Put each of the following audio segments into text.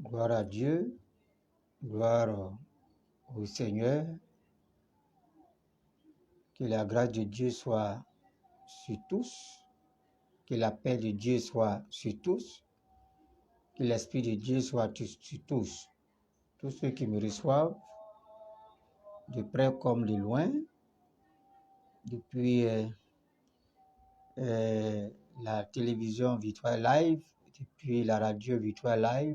Gloire à Dieu, gloire au Seigneur. Que la grâce de Dieu soit sur tous, que la paix de Dieu soit sur tous, que l'Esprit de Dieu soit sur tous. Tous ceux qui me reçoivent, de près comme de loin, depuis la télévision Victoire Live, depuis la radio Victoire Live,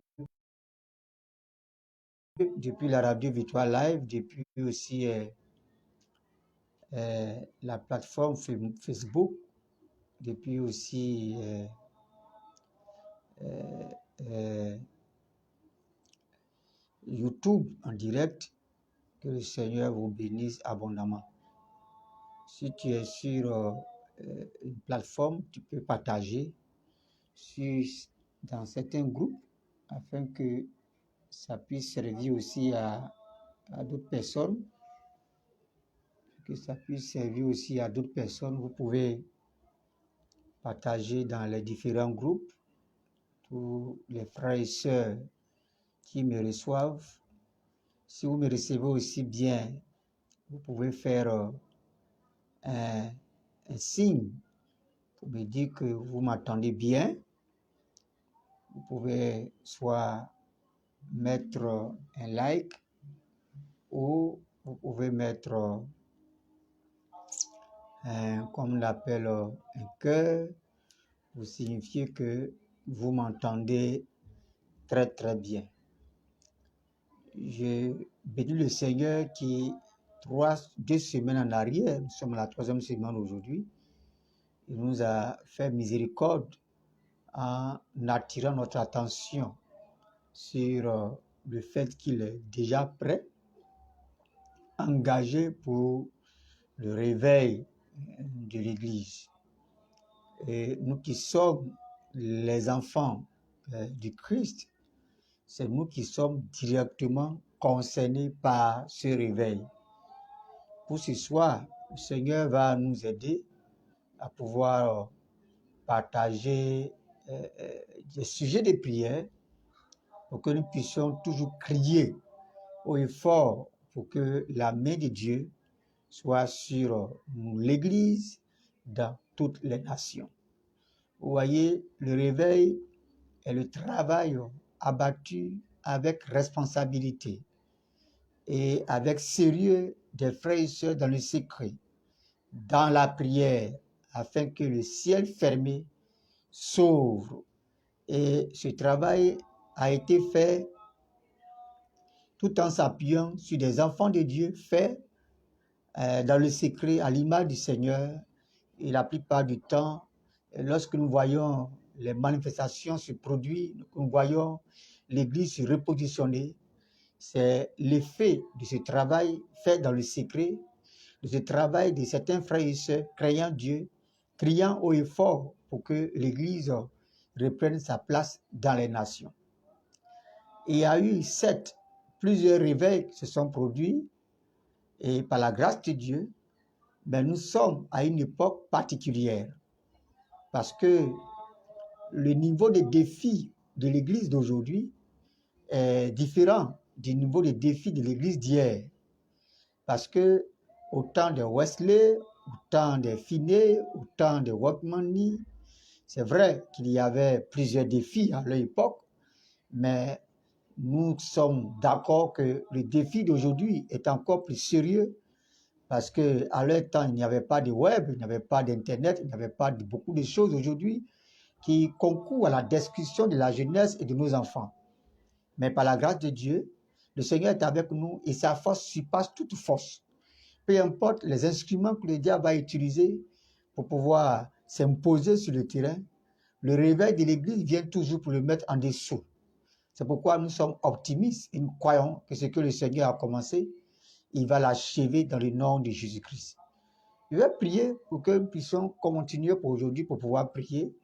depuis aussi la plateforme Facebook, depuis aussi YouTube en direct. Que le Seigneur vous bénisse abondamment. Si tu es sur une plateforme, tu peux partager dans certains groupes afin que ça puisse servir aussi à d'autres personnes. Vous pouvez partager dans les différents groupes. Tous les frères et sœurs qui me reçoivent. Si vous me recevez aussi bien, vous pouvez faire un signe pour me dire que vous m'entendez bien. Vous pouvez soit mettre un like ou vous pouvez mettre comme on l'appelle un cœur pour signifier que vous m'entendez très très bien. Je bénis le Seigneur qui 2 semaines en arrière, nous sommes à la 3e semaine aujourd'hui, il nous a fait miséricorde en attirant notre attention sur le fait qu'il est déjà prêt, engagé pour le réveil de l'Église. Et nous qui sommes les enfants du Christ, c'est nous qui sommes directement concernés par ce réveil. Pour ce soir, le Seigneur va nous aider à pouvoir partager des sujets de prière pour que nous puissions toujours crier haut et fort pour que la main de Dieu soit sur l'Église dans toutes les nations. Vous voyez, le réveil est le travail abattu avec responsabilité et avec sérieux des frères et sœurs dans le secret, dans la prière, afin que le ciel fermé s'ouvre. Et ce travail a été fait tout en s'appuyant sur des enfants de Dieu faits dans le secret à l'image du Seigneur. Et la plupart du temps, lorsque nous voyons les manifestations se produire, nous voyons l'Église se repositionner, c'est l'effet de ce travail fait dans le secret, de ce travail de certains frères et sœurs craignant Dieu, criant haut et fort pour que l'Église reprenne sa place dans les nations. Et il y a eu plusieurs réveils qui se sont produits et par la grâce de Dieu, nous sommes à une époque particulière parce que le niveau de défi de l'Église d'aujourd'hui est différent du niveau de défi de l'Église d'hier. Parce que au temps de Wesley, au temps de Finney, au temps de Walkman, c'est vrai qu'il y avait plusieurs défis à leur époque, mais nous sommes d'accord que le défi d'aujourd'hui est encore plus sérieux parce qu'à leur temps, il n'y avait pas de web, il n'y avait pas d'internet, il n'y avait pas beaucoup de choses aujourd'hui qui concourent à la destruction de la jeunesse et de nos enfants. Mais par la grâce de Dieu, le Seigneur est avec nous et sa force surpasse toute force. Peu importe les instruments que le diable va utiliser pour pouvoir s'imposer sur le terrain, le réveil de l'Église vient toujours pour le mettre en dessous. C'est pourquoi nous sommes optimistes et nous croyons que ce que le Seigneur a commencé, il va l'achever dans le nom de Jésus-Christ. Je vais prier pour que nous puissions continuer pour aujourd'hui pour pouvoir prier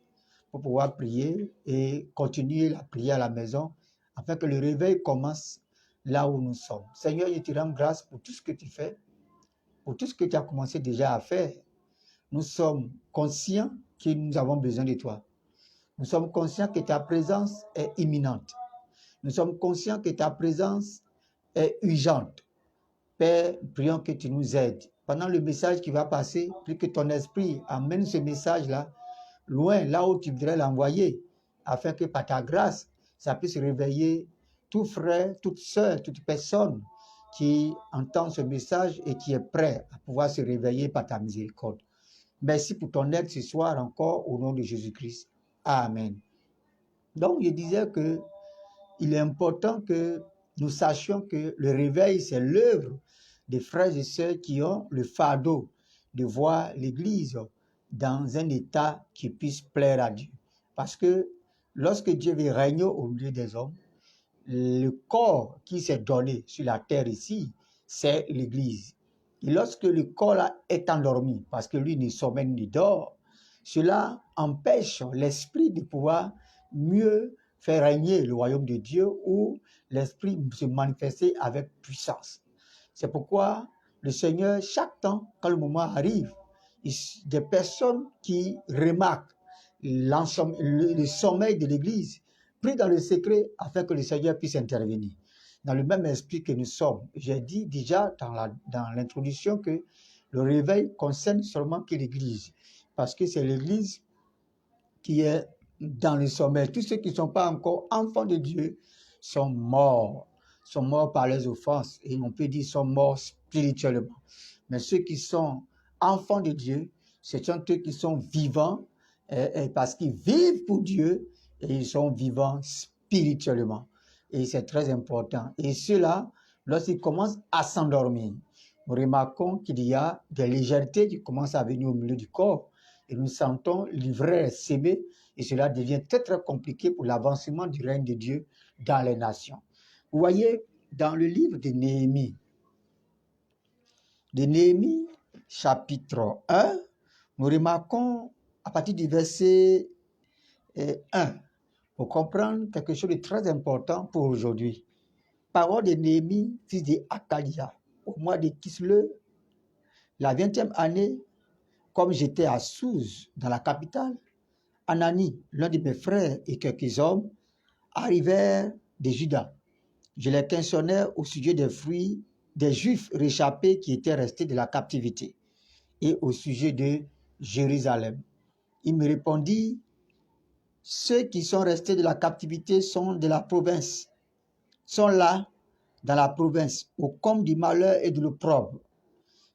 et continuer la prière à la maison afin que le réveil commence là où nous sommes. Seigneur, je te rends grâce pour tout ce que tu fais, pour tout ce que tu as commencé déjà à faire. Nous sommes conscients que nous avons besoin de toi. Nous sommes conscients que ta présence est imminente. Nous sommes conscients que ta présence est urgente. Père, prions que tu nous aides. Pendant le message qui va passer, prie que ton esprit amène ce message-là loin, là où tu voudrais l'envoyer, afin que par ta grâce, ça puisse réveiller tout frère, toute sœur, toute personne qui entend ce message et qui est prêt à pouvoir se réveiller par ta miséricorde. Merci pour ton aide ce soir encore au nom de Jésus-Christ. Amen. Donc, je disais que il est important que nous sachions que le réveil, c'est l'œuvre des frères et sœurs qui ont le fardeau de voir l'Église dans un état qui puisse plaire à Dieu. Parce que lorsque Dieu veut régner au milieu des hommes, le corps qui s'est donné sur la terre ici, c'est l'Église. Et lorsque le corps là est endormi, parce que lui ne sommeille ni dort, cela empêche l'esprit de pouvoir mieux faire régner le royaume de Dieu ou l'esprit se manifester avec puissance. C'est pourquoi le Seigneur, chaque temps, quand le moment arrive, des personnes qui remarquent le sommeil de l'Église, prient dans le secret afin que le Seigneur puisse intervenir. Dans le même esprit que nous sommes. J'ai dit déjà dans l'introduction que le réveil concerne seulement que l'Église. Parce que c'est l'Église qui est dans le sommeil. Tous ceux qui ne sont pas encore enfants de Dieu sont morts par les offenses. Et on peut dire sont morts spirituellement. Mais ceux qui sont enfants de Dieu, ce sont ceux qui sont vivants parce qu'ils vivent pour Dieu et ils sont vivants spirituellement. Et c'est très important. Et ceux-là, lorsqu'ils commencent à s'endormir, nous remarquons qu'il y a des légèretés qui commencent à venir au milieu du corps. Et nous sentons l'ivresse s'aimer. Et cela devient très très compliqué pour l'avancement du règne de Dieu dans les nations. Vous voyez, dans le livre de Néhémie, chapitre 1, nous remarquons à partir du verset 1, pour comprendre quelque chose de très important pour aujourd'hui. Parole de Néhémie, fils de Hakalia, au mois de Kislev, la 20e année, comme j'étais à Souz, dans la capitale, Anani, l'un de mes frères et quelques hommes, arrivèrent de Juda. Je les questionnais au sujet des fruits des Juifs réchappés qui étaient restés de la captivité et au sujet de Jérusalem. Il me répondit, ceux qui sont restés de la captivité sont de la province, sont là dans la province, au comble du malheur et de l'opprobre.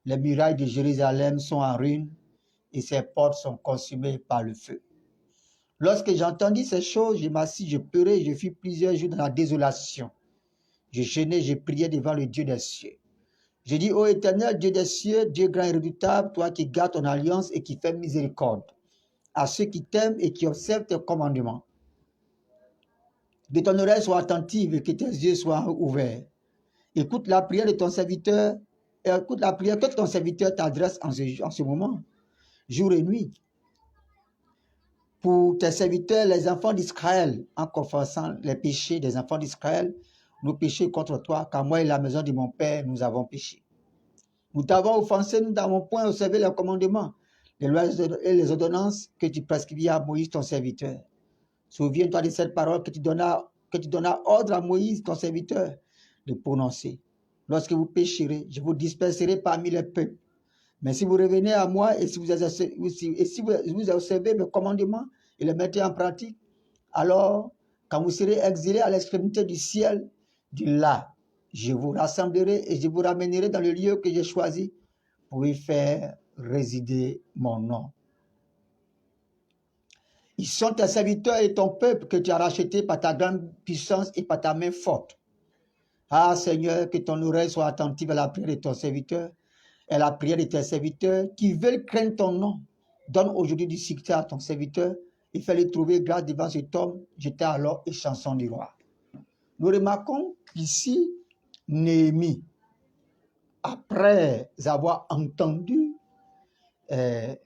Les murailles de Jérusalem sont en ruine et ses portes sont consumées par le feu. Lorsque j'entendis ces choses, je m'assis, je pleurais, je fus plusieurs jours dans la désolation. Je jeûnais, je priais devant le Dieu des cieux. Je dis, ô Éternel, Dieu des cieux, Dieu grand et redoutable, toi qui gardes ton alliance et qui fais miséricorde à ceux qui t'aiment et qui observent tes commandements. Que ton oreille soit attentive et que tes yeux soient ouverts. Écoute la prière de ton serviteur et écoute la prière que ton serviteur t'adresse en ce moment, jour et nuit. Pour tes serviteurs, les enfants d'Israël, en confessant les péchés des enfants d'Israël, nos péchés contre toi, car moi et la maison de mon Père, nous avons péché. Nous t'avons offensé, nous n'avons point observé les commandements, les lois et les ordonnances que tu prescrivis à Moïse, ton serviteur. Souviens-toi de cette parole que tu donnas ordre à Moïse, ton serviteur, de prononcer. Lorsque vous pécherez, je vous disperserai parmi les peuples. Mais si vous revenez à moi et si vous observez mes commandements et les mettez en pratique, alors, quand vous serez exilés à l'extrémité du ciel, de là, je vous rassemblerai et je vous ramènerai dans le lieu que j'ai choisi pour y faire résider mon nom. Ils sont tes serviteurs et ton peuple que tu as racheté par ta grande puissance et par ta main forte. Ah Seigneur, que ton oreille soit attentive à la prière de ton serviteur et à la prière de tes serviteurs qui veulent craindre ton nom. Donne aujourd'hui du succès à ton serviteur et fais-le trouver grâce devant cet homme. J'étais alors et chanson du roi. Nous remarquons qu'ici, Néhémie, après avoir entendu les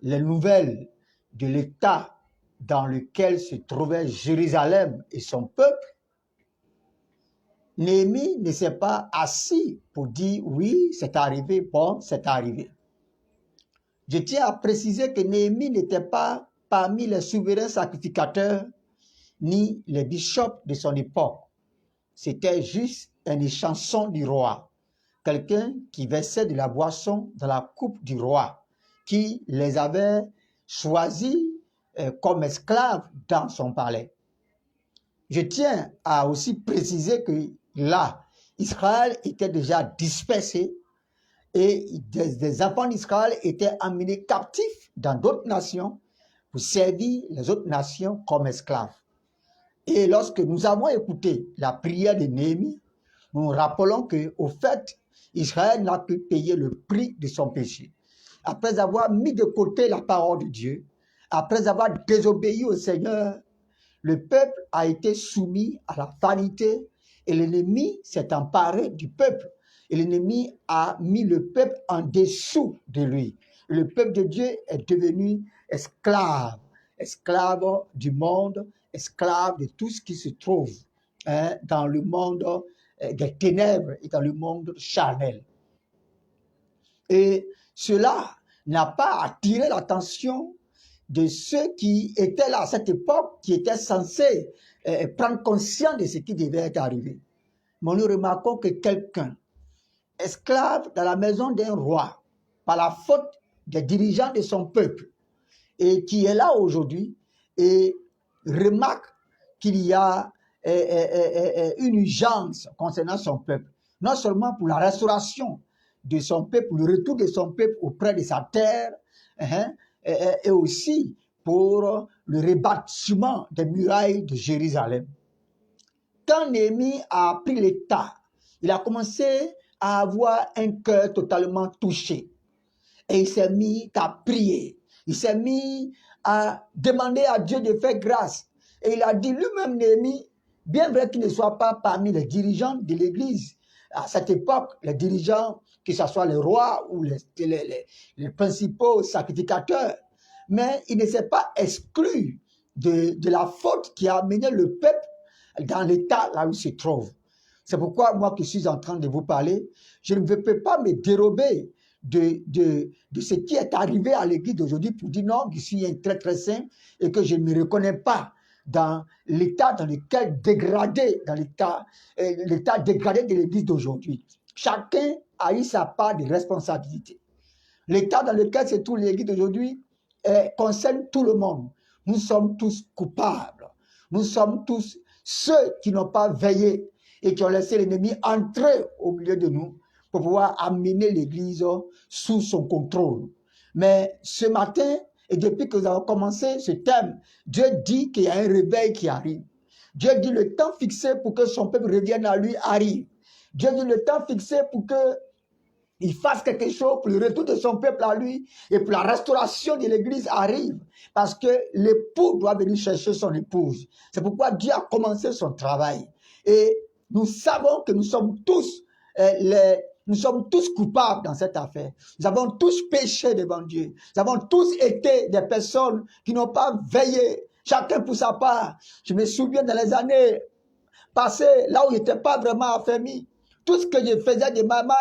nouvelles de l'état dans lequel se trouvait Jérusalem et son peuple, Néhémie ne s'est pas assis pour dire oui, c'est arrivé, bon, c'est arrivé. Je tiens à préciser que Néhémie n'était pas parmi les souverains sacrificateurs, ni les bishops de son époque. C'était juste un échanson du roi, quelqu'un qui versait de la boisson dans la coupe du roi, qui les avait choisis comme esclaves dans son palais. Je tiens à aussi préciser que là, Israël était déjà dispersé et des enfants d'Israël étaient emmenés captifs dans d'autres nations pour servir les autres nations comme esclaves. Et lorsque nous avons écouté la prière de Néhémie, nous nous rappelons qu'au fait, Israël n'a pu payer le prix de son péché. Après avoir mis de côté la parole de Dieu, après avoir désobéi au Seigneur, le peuple a été soumis à la vanité et l'ennemi s'est emparé du peuple. Et l'ennemi a mis le peuple en dessous de lui. Le peuple de Dieu est devenu esclave, esclave du monde, esclave de tout ce qui se trouve dans le monde des ténèbres et dans le monde charnel. Et cela n'a pas attiré l'attention de ceux qui étaient là à cette époque, qui étaient censés prendre conscience de ce qui devait être arrivé. Mais nous remarquons que quelqu'un, esclave dans la maison d'un roi, par la faute des dirigeants de son peuple, et qui est là aujourd'hui, et remarque qu'il y a une urgence concernant son peuple, non seulement pour la restauration de son peuple, le retour de son peuple auprès de sa terre, et aussi pour le rebâtiment des murailles de Jérusalem. Quand Néhémie a pris l'État, il a commencé à avoir un cœur totalement touché. Et il s'est mis à prier. Il s'est mis à demander à Dieu de faire grâce. Et il a dit lui-même, Néhémie, bien vrai qu'il ne soit pas parmi les dirigeants de l'Église, à cette époque, les dirigeants, que ce soit les rois ou les principaux sacrificateurs, mais il ne s'est pas exclu de la faute qui a amené le peuple dans l'état là où il se trouve. C'est pourquoi moi qui suis en train de vous parler, je ne peux pas me dérober de ce qui est arrivé à l'église d'aujourd'hui pour dire non, je suis un très saint et que je ne me reconnais pas dans l'état dans lequel dégradé, dans l'état dégradé de l'église d'aujourd'hui. Chacun a eu sa part de responsabilité. L'état dans lequel se trouve l'église d'aujourd'hui concerne tout le monde. Nous sommes tous coupables. Nous sommes tous ceux qui n'ont pas veillé et qui ont laissé l'ennemi entrer au milieu de nous pour pouvoir amener l'Église sous son contrôle. Mais ce matin, et depuis que nous avons commencé ce thème, Dieu dit qu'il y a un réveil qui arrive. Dieu dit le temps fixé pour que son peuple revienne à lui arrive. Dieu dit le temps fixé pour qu'il fasse quelque chose pour le retour de son peuple à lui et pour la restauration de l'Église arrive. Parce que l'époux doit venir chercher son épouse. C'est pourquoi Dieu a commencé son travail. Et nous savons que nous sommes tous coupables dans cette affaire. Nous avons tous péché devant Dieu. Nous avons tous été des personnes qui n'ont pas veillé, chacun pour sa part. Je me souviens dans les années passées, là où je n'étais pas vraiment affermi, tout ce que je faisais de ma main,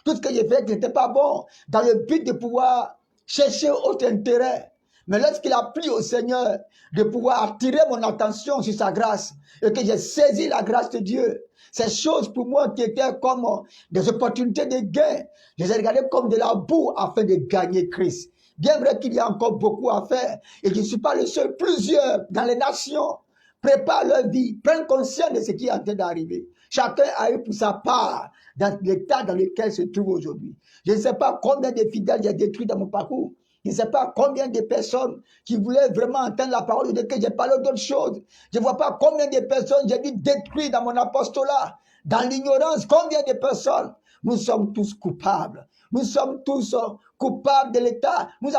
tout ce que je faisais qui n'était pas bon, dans le but de pouvoir chercher autre intérêt. Mais lorsqu'il a plu au Seigneur de pouvoir attirer mon attention sur sa grâce et que j'ai saisi la grâce de Dieu, ces choses pour moi qui étaient comme des opportunités de gain, je les ai regardées comme de la boue afin de gagner Christ. Bien vrai qu'il y a encore beaucoup à faire et je ne suis pas le seul, plusieurs dans les nations préparent leur vie, prennent conscience de ce qui est en train d'arriver. Chacun a eu pour sa part dans l'état dans lequel se trouve aujourd'hui. Je ne sais pas combien de fidèles j'ai détruits dans mon parcours. Je ne sais pas combien de personnes qui voulaient vraiment entendre la parole de Dieu, que j'ai parlé d'autres choses. Je ne vois pas combien de personnes j'ai dû détruire dans mon apostolat, dans l'ignorance. Combien de personnes? Nous sommes tous coupables. Nous sommes tous coupables de l'État. Nous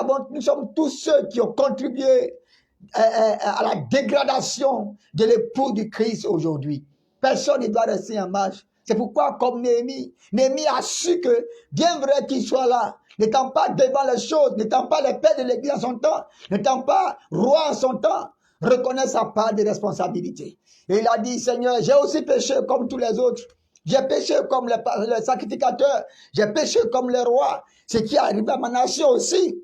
sommes tous ceux qui ont contribué à la dégradation de l'époux du Christ aujourd'hui. Personne ne doit rester en marche. C'est pourquoi, comme Néhémie a su que, bien vrai qu'il soit là, n'étant pas devant les choses, n'étant pas le père de l'Église en son temps, n'étant pas roi en son temps, reconnaît sa part de responsabilité. Et il a dit, Seigneur, j'ai aussi péché comme tous les autres. J'ai péché comme les sacrificateurs. J'ai péché comme les rois. Ce qui est arrivé à ma nation aussi,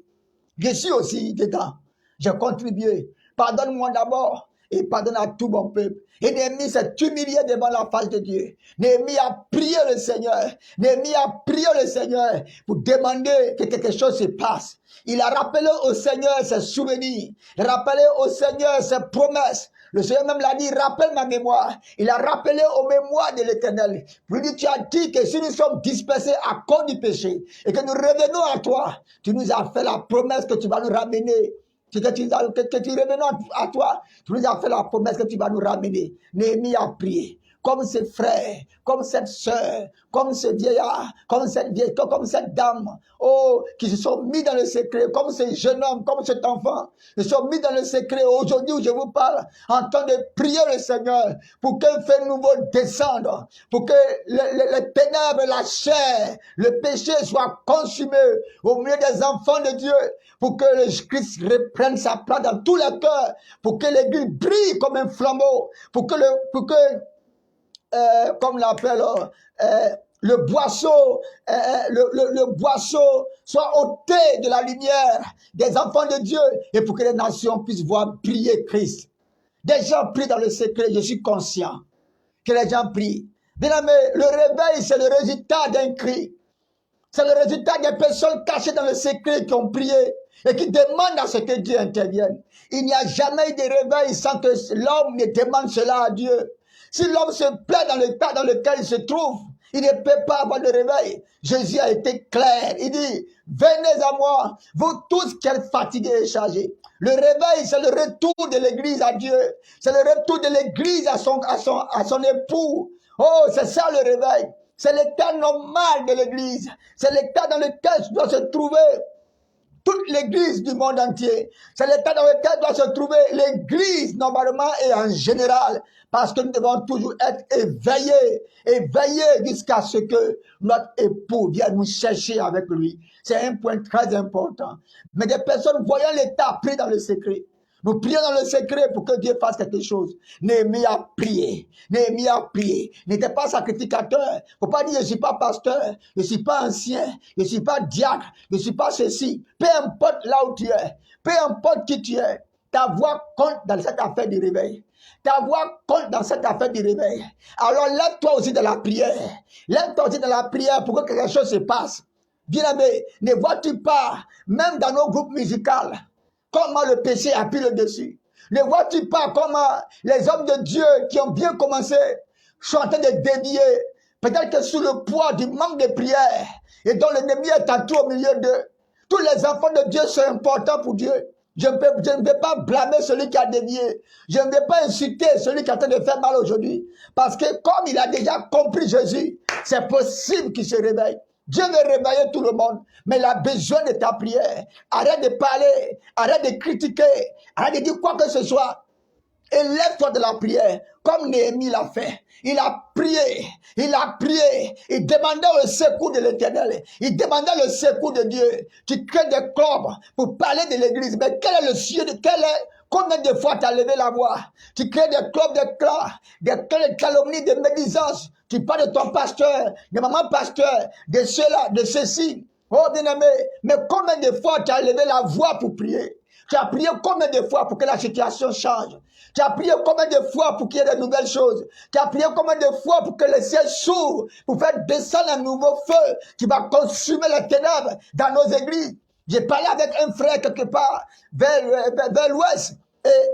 je suis aussi dedans. J'ai contribué. Pardonne-moi d'abord. et pardonne à tout mon peuple. Et Néhémie s'est humilié devant la face de Dieu. Néhémie a prié le Seigneur. Néhémie a prié le Seigneur pour demander que quelque chose se passe. Il a rappelé au Seigneur ses souvenirs. Il a rappelé au Seigneur ses promesses. Le Seigneur même l'a dit, rappelle ma mémoire. Il a rappelé aux mémoires de l'Éternel. Pour lui dire, tu as dit que si nous sommes dispersés à cause du péché et que nous revenons à toi, tu nous as fait la promesse que tu vas nous ramener. Que tu revenons à toi, tu nous as fait la promesse que tu vas nous ramener. Néhémie a prié. Comme ses frères, comme cette sœur, comme ce vieillard, comme cette dame, oh, qui se sont mis dans le secret, comme ce jeune homme, comme cet enfant, ils se sont mis dans le secret. Aujourd'hui où je vous parle, en train de prier le Seigneur pour qu'un feu nouveau descende, pour que les ténèbres, la chair, le péché soit consumé au milieu des enfants de Dieu, pour que le Christ reprenne sa place dans tous les cœurs, pour que l'église brille comme un flambeau, pour que comme l'appelle le boisseau, le boisseau soit ôté de la lumière des enfants de Dieu et pour que les nations puissent voir briller Christ. Des gens prient dans le secret, je suis conscient que les gens prient. Bien aimé, le réveil, c'est le résultat d'un cri. C'est le résultat des personnes cachées dans le secret qui ont prié et qui demandent à ce que Dieu intervienne. Il n'y a jamais eu de réveil sans que l'homme ne demande cela à Dieu. Si l'homme se plaît dans l'état dans lequel il se trouve, il ne peut pas avoir de réveil. Jésus a été clair. Il dit, venez à moi, vous tous qui êtes fatigués et chargés. Le réveil, c'est le retour de l'église à Dieu. C'est le retour de l'église à son époux. Oh, c'est ça le réveil. C'est l'état normal de l'église. C'est l'état dans lequel doit se trouver toute l'église du monde entier. C'est l'état dans lequel doit se trouver l'église normalement et en général. Parce que nous devons toujours être éveillés jusqu'à ce que notre époux vienne nous chercher avec lui. C'est un point très important. Mais des personnes voyant l'état pris dans le secret. Nous prions dans le secret pour que Dieu fasse quelque chose. Néhémie a prié. Néhémie a prié. Il n'était pas sacrificateur. Il ne faut pas dire je ne suis pas pasteur, je ne suis pas ancien, je ne suis pas diacre, je ne suis pas ceci. Peu importe là où tu es, peu importe qui tu es, ta voix compte dans cette affaire du réveil. Ta voix compte dans cette affaire du réveil. Alors lève-toi aussi dans la prière. Lève-toi aussi dans la prière pour que quelque chose se passe. Bien-aimé, ne vois-tu pas, même dans nos groupes musicaux, comment le péché a pris le dessus? Ne vois-tu pas comment les hommes de Dieu qui ont bien commencé sont en train de dévier, peut-être que sous le poids du manque de prière, et dont l'ennemi est entré au milieu d'eux. Tous les enfants de Dieu sont importants pour Dieu. Je ne vais pas blâmer celui qui a dévié. Je ne vais pas insulter celui qui est en train de faire mal aujourd'hui. Parce que comme il a déjà compris Jésus, c'est possible qu'il se réveille. Dieu veut réveiller tout le monde, mais il a besoin de ta prière. Arrête de parler, arrête de critiquer, arrête de dire quoi que ce soit. Et lève-toi de la prière, comme Néhémie l'a fait. Il a prié, il demandait le secours de l'Éternel, il demandait le secours de Dieu. Tu crées des clubs pour parler de l'église, mais quel est le sujet de combien de fois tu as levé la voix? Tu crées des clubs de calomnie, de médisance. Tu parles de ton pasteur, de maman pasteur, de cela, de ceci. Oh bien-aimé, mais combien de fois tu as levé la voix pour prier? Tu as prié combien de fois pour que la situation change? Tu as prié combien de fois pour qu'il y ait de nouvelles choses? Tu as prié combien de fois pour que le ciel s'ouvre, pour faire descendre un nouveau feu qui va consumer les ténèbres dans nos églises? J'ai parlé avec un frère quelque part vers l'ouest et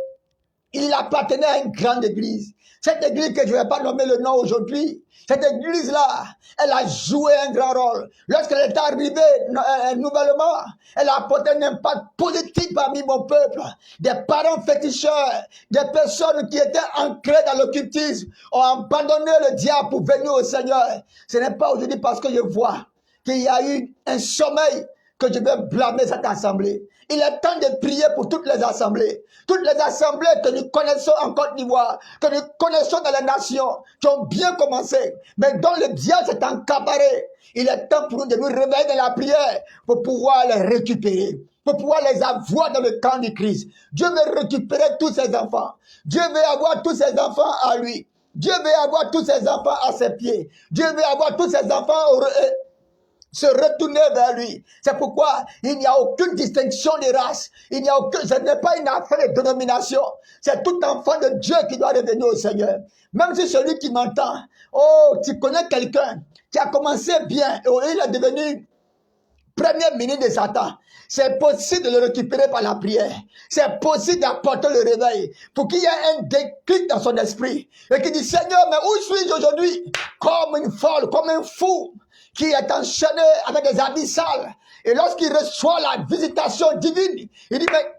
il appartenait à une grande église. Cette église que je ne vais pas nommer le nom aujourd'hui, cette église-là, elle a joué un grand rôle. Lorsqu'elle est arrivée nouvellement, elle a apporté un impact positif parmi mon peuple. Des parents féticheurs, des personnes qui étaient ancrées dans l'occultisme ont abandonné le diable pour venir au Seigneur. Ce n'est pas aujourd'hui parce que je vois qu'il y a eu un sommeil que je vais blâmer cette assemblée. Il est temps de prier pour toutes les assemblées. Toutes les assemblées que nous connaissons en Côte d'Ivoire, que nous connaissons dans les nations, qui ont bien commencé, mais dont le diable s'est encabaré. Il est temps pour nous de nous réveiller dans la prière pour pouvoir les récupérer, pour pouvoir les avoir dans le camp du Christ. Dieu veut récupérer tous ses enfants. Dieu veut avoir tous ses enfants à lui. Dieu veut avoir tous ses enfants à ses pieds. Dieu veut avoir tous ses enfants se retourner vers lui. C'est pourquoi il n'y a aucune distinction des races. Il n'y a aucun, ce n'est pas une affaire de dénomination. C'est tout enfant de Dieu qui doit revenir au Seigneur. Même si celui qui m'entend, oh, tu connais quelqu'un qui a commencé bien et il est devenu premier ministre de Satan. C'est possible de le récupérer par la prière. C'est possible d'apporter le réveil pour qu'il y ait un déclic dans son esprit. Et qu'il dit, Seigneur, mais où suis-je aujourd'hui? Comme une folle, comme un fou qui est enchaîné avec des habits sales. Et lorsqu'il reçoit la visitation divine, il dit, mais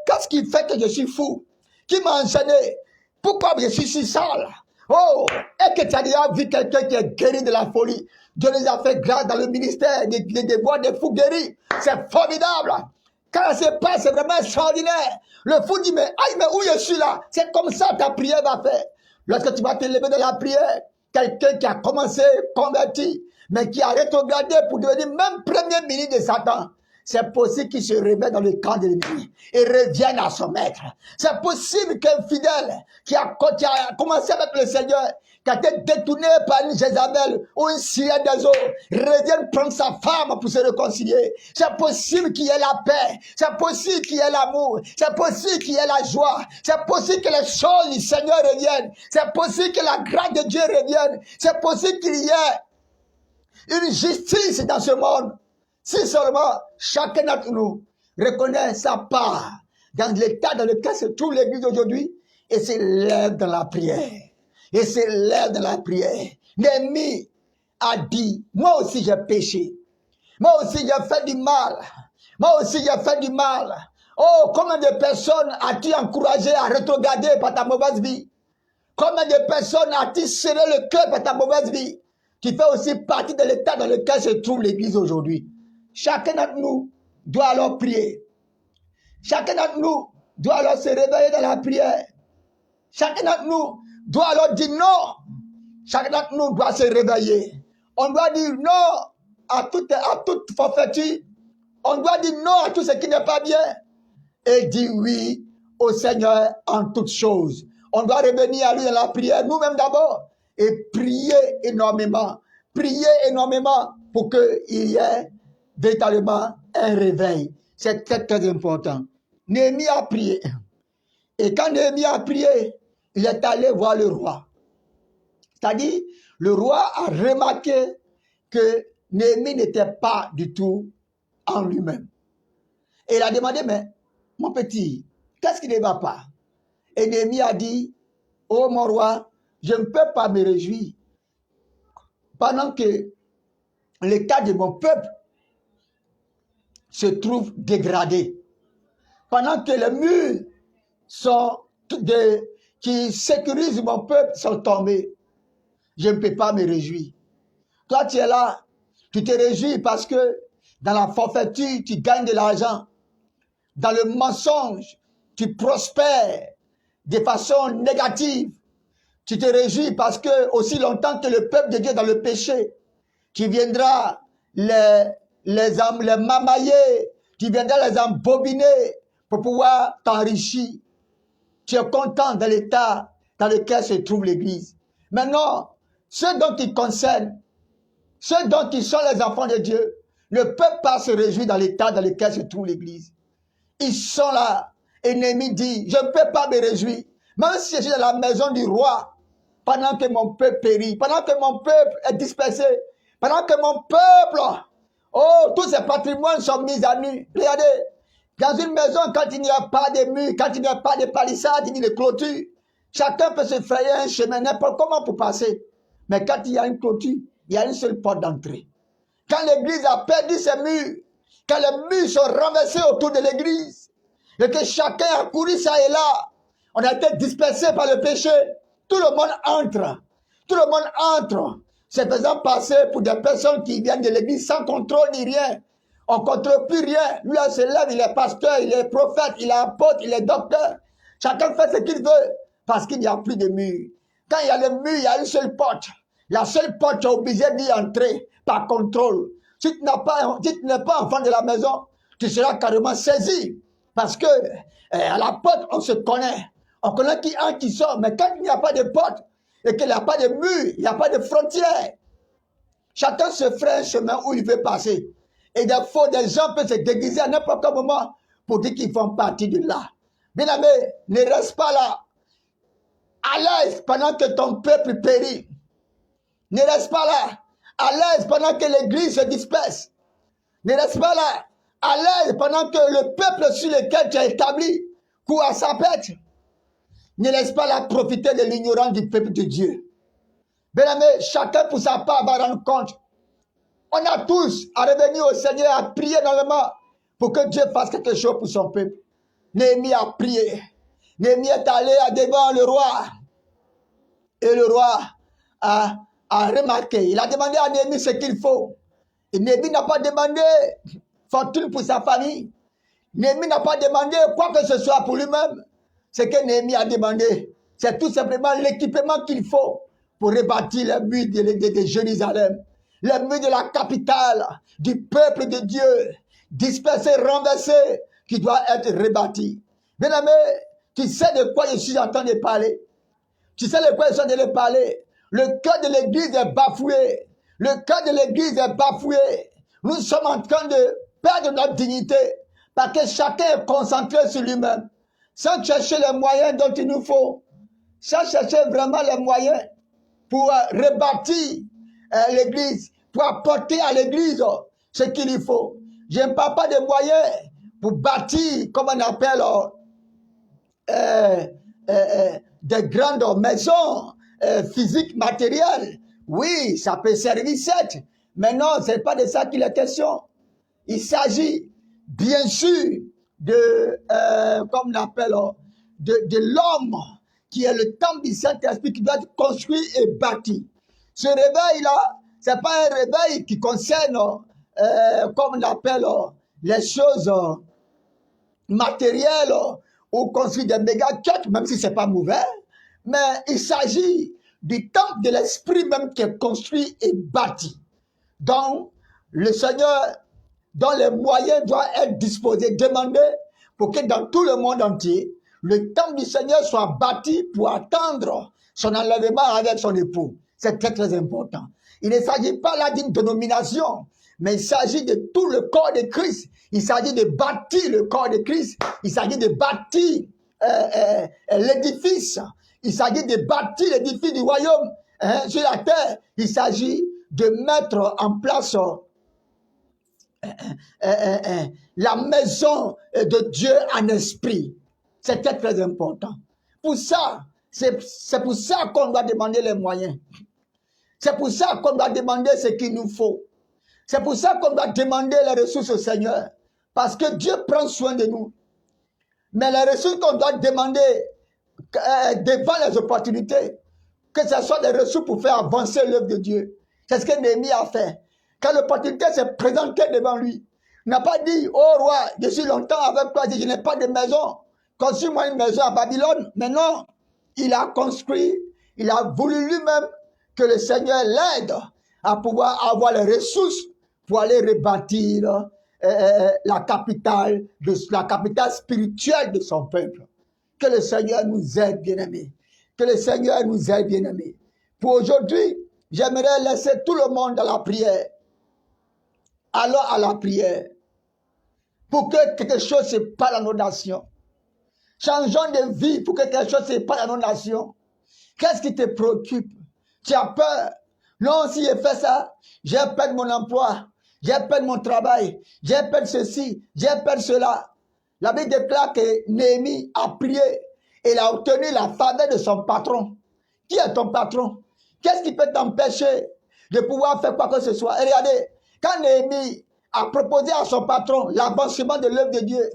qu'est-ce qui fait que je suis fou? Qui m'a enchaîné? Pourquoi je suis si sale? Oh, est-ce que tu as déjà vu quelqu'un qui est guéri de la folie? Dieu nous a fait grâce dans le ministère de voir des fous guéris. C'est formidable. Quand ça se passe, c'est vraiment extraordinaire. Le fou dit, mais aïe, mais où je suis là? C'est comme ça que ta prière va faire. Lorsque tu vas te lever de la prière, quelqu'un qui a commencé converti, mais qui a rétrogradé pour devenir même premier ministre de Satan, c'est possible qu'il se réveille dans le camp de l'ennemi et revienne à son maître. C'est possible qu'un fidèle qui a commencé avec le Seigneur, qui a été détourné par une Jézabel ou une Syrienne des eaux, revienne prendre sa femme pour se réconcilier. C'est possible qu'il y ait la paix. C'est possible qu'il y ait l'amour. C'est possible qu'il y ait la joie. C'est possible que les choses du Seigneur reviennent. C'est possible que la grâce de Dieu revienne. C'est possible qu'il y ait une justice dans ce monde. Si seulement chacun d'entre nous reconnaît sa part dans l'état dans lequel se trouve l'Église aujourd'hui et s'élève dans la prière. Et s'élève dans la prière. Néhémie a dit, moi aussi j'ai péché. Moi aussi j'ai fait du mal. Moi aussi j'ai fait du mal. Oh, combien de personnes as-tu encouragé à rétrograder par ta mauvaise vie? Combien de personnes as-tu serré le cœur par ta mauvaise vie? Qui fait aussi partie de l'état dans lequel se trouve l'Église aujourd'hui. Chacun d'entre nous doit alors prier. Chacun d'entre nous doit alors se réveiller dans la prière. Chacun d'entre nous doit alors dire non. Chacun d'entre nous doit se réveiller. On doit dire non à toute forfaiture. On doit dire non à tout ce qui n'est pas bien. Et dire oui au Seigneur en toutes choses. On doit revenir à lui dans la prière, nous-mêmes d'abord. Et prier énormément. Prier énormément pour qu'il y ait véritablement un réveil. C'est très très important. Néhémie a prié. Et quand Néhémie a prié, il est allé voir le roi. C'est-à-dire, le roi a remarqué que Néhémie n'était pas du tout en lui-même. Et il a demandé, mais mon petit, qu'est-ce qui ne va pas? Et Néhémie a dit, oh mon roi, je ne peux pas me réjouir pendant que l'état de mon peuple se trouve dégradé. Pendant que les murs qui sécurisent mon peuple sont tombés. Je ne peux pas me réjouir. Toi, tu es là, tu te réjouis parce que dans la forfaiture, tu gagnes de l'argent. Dans le mensonge, tu prospères de façon négative. Tu te réjouis parce que aussi longtemps que le peuple de Dieu est dans le péché, tu viendras les mamailler, tu viendras les embobiner pour pouvoir t'enrichir. Tu es content de l'état dans lequel se trouve l'Église. Maintenant, ceux dont il concerne, ceux dont ils sont les enfants de Dieu, ne peuvent pas se réjouir dans l'état dans lequel se trouve l'Église. Ils sont là. Et Néhémie dit, je ne peux pas me réjouir. Même si je suis dans la maison du roi, pendant que mon peuple périt, pendant que mon peuple est dispersé, pendant que mon peuple, oh, tous ses patrimoines sont mis à nu. Regardez, dans une maison, quand il n'y a pas de murs, quand il n'y a pas de palissades, ni de clôture, chacun peut se frayer un chemin, n'importe comment pour passer. Mais quand il y a une clôture, il y a une seule porte d'entrée. Quand l'église a perdu ses murs, quand les murs sont renversés autour de l'église, et que chacun a couru ça et là, on a été dispersé par le péché, tout le monde entre. Tout le monde entre, se faisant passer pour des personnes qui viennent de l'église sans contrôle ni rien. On ne contrôle plus rien. Lui, il se lève, il est pasteur, il est prophète, il est apôtre, il est docteur. Chacun fait ce qu'il veut parce qu'il n'y a plus de mur. Quand il y a le mur, il y a une seule porte. La seule porte, tu es obligé d'y entrer par contrôle. Si tu n'es pas enfant de la maison, tu seras carrément saisi. Parce que à la porte, on se connaît. On connaît qui entre, qui sort. Mais quand il n'y a pas de porte et qu'il n'y a pas de mur, il n'y a pas de frontière, Chacun se ferait un chemin où il veut passer. Et des gens peuvent se déguiser à n'importe quel moment pour dire qu'ils font partie de là. Bien aimé, ne reste pas là, à l'aise pendant que ton peuple périt. Ne reste pas là, à l'aise pendant que l'église se disperse. Ne reste pas là, à l'aise pendant que le peuple sur lequel tu as établi court à sa pète. Ne laisse pas là profiter de l'ignorance du peuple de Dieu. Bien aimé, chacun pour sa part va rendre compte. On a tous à revenir au Seigneur, à prier normalement pour que Dieu fasse quelque chose pour son peuple. Néhémie a prié. Néhémie est allé devant le roi. Et le roi a remarqué. Il a demandé à Néhémie ce qu'il faut. Et Néhémie n'a pas demandé fortune pour sa famille. Néhémie n'a pas demandé quoi que ce soit pour lui-même. Ce que Néhémie a demandé, c'est tout simplement l'équipement qu'il faut pour rebâtir les murs de Jérusalem, les murs de la capitale, du peuple de Dieu, dispersé, renversé, qui doit être rebâti. Bien aimé, tu sais de quoi je suis en train de parler. Tu sais de quoi je suis en train de parler. Le cœur de l'église est bafoué. Le cœur de l'église est bafoué. Nous sommes en train de perdre notre dignité parce que chacun est concentré sur lui-même, sans chercher les moyens dont il nous faut, sans chercher vraiment les moyens pour rebâtir l'église, pour apporter à l'église ce qu'il y faut. Je ne parle pas de moyens pour bâtir, comme on appelle, des grandes maisons physiques, matérielles. Oui, ça peut servir certes, mais non, ce n'est pas de ça qu'il est question. Il s'agit bien sûr de, comme on appelle, de l'homme qui est le temple du Saint-Esprit qui doit être construit et bâti. Ce réveil-là, ce n'est pas un réveil qui concerne, comme on appelle, les choses matérielles ou construire des méga churches, même si ce n'est pas mauvais, mais il s'agit du temple de l'esprit même qui est construit et bâti. Donc, le Seigneur, dont les moyens doivent être disposés, demandés, pour que dans tout le monde entier, le temple du Seigneur soit bâti pour attendre son enlèvement avec son époux. C'est très, très important. Il ne s'agit pas là d'une dénomination, mais il s'agit de tout le corps de Christ. Il s'agit de bâtir le corps de Christ. Il s'agit de bâtir l'édifice. Il s'agit de bâtir l'édifice du royaume sur la terre. Il s'agit de mettre en place la maison de Dieu en esprit. C'est très, très important. Pour ça, c'est pour ça qu'on doit demander les moyens. C'est pour ça qu'on doit demander ce qu'il nous faut. C'est pour ça qu'on doit demander les ressources au Seigneur. Parce que Dieu prend soin de nous. Mais les ressources qu'on doit demander devant les opportunités, que ce soit des ressources pour faire avancer l'œuvre de Dieu. C'est ce que Néhémie a fait. Quand l'opportunité s'est présentée devant lui, il n'a pas dit, oh roi, je suis longtemps avec toi, je n'ai pas de maison, construis-moi une maison à Babylone. Mais non, il a construit, il a voulu lui-même que le Seigneur l'aide à pouvoir avoir les ressources pour aller rebâtir la capitale spirituelle de son peuple. Que le Seigneur nous aide, bien-aimés. Que le Seigneur nous aide, bien-aimés. Pour aujourd'hui, j'aimerais laisser tout le monde dans la prière. Allons à la prière. Pour que quelque chose se passe dans nos nations. Changeons de vie pour que quelque chose se passe dans nos nations. Qu'est-ce qui te préoccupe? Tu as peur? Non, si je fais ça, j'ai peur de mon emploi, j'ai peur de mon travail, j'ai peur de ceci, j'ai peur de cela. La Bible déclare que Néhémie a prié et il a obtenu la faveur de son patron. Qui est ton patron? Qu'est-ce qui peut t'empêcher de pouvoir faire quoi que ce soit? Et regardez, quand Néhémie a proposé à son patron l'avancement de l'œuvre de Dieu,